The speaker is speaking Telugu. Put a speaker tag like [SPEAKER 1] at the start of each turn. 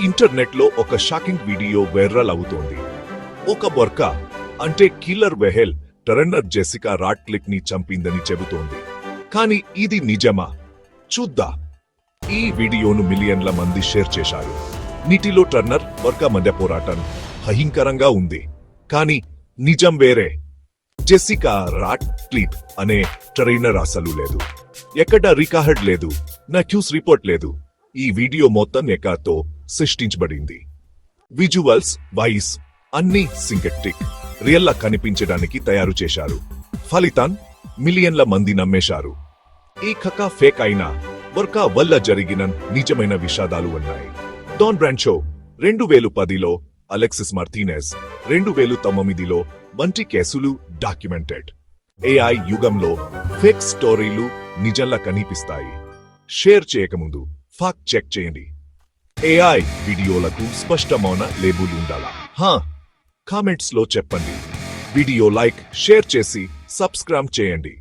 [SPEAKER 1] ఇంటర్నెట్ లో ఒక షాకింగ్ వీడియో వైరల్ అవుతోంది. ఒక బొర్కా అంటే కిల్లర్ వెహెల్ టర్నర్ జెసికా రాట్క్లిఫ్ ని చంపిందని చెబుతోంది. కానీ ఇది నిజమా? చూద్దాం. ఈ వీడియోను మిలియన్ల మంది షేర్ చేశారు. నీటిలో టర్నర్ బొర్కా మధ్య పోరాటం భయంకరంగా ఉంది. కానీ నిజం వేరే. జెసికా రాట్క్లిఫ్ అనే ట్రైనర్ అసలు లేదు. ఎక్కడ రికార్డ్ లేదు, నా న్యూస్ రిపోర్ట్ లేదు. ఈ వీడియో మొత్తం ఎకాతో సృష్టించబడింది. విజువల్స్, వాయిస్ అన్ని సింథెటిక్, రియల్లా కనిపించడానికి తయారు చేశారు. ఫలితం మిలియన్ల మంది నమ్మేశారు. ఈ కథ ఫేక్ అయినా బొర్కా వల్ల జరిగిన నిజమైన విషాదాలు ఉన్నాయి. డాన్ బ్రాంచో 2010లో, అలెక్సిస్ మార్టినెజ్ 2009లో వంటి కేసులు డాక్యుమెంటెడ్. ఏఐ యుగంలో ఫేక్ స్టోరీలు నిజంలా కనిపిస్తాయి. షేర్ చేయకముందు ఫాక్ట్ చెక్ చేయండి. ఏఐ వీడియోలకు స్పష్టమైన లేబుల్ ఉండాలా? కామెంట్స్ లో చెప్పండి. వీడియో లైక్, షేర్ చేసి సబ్స్క్రైబ్ చేయండి.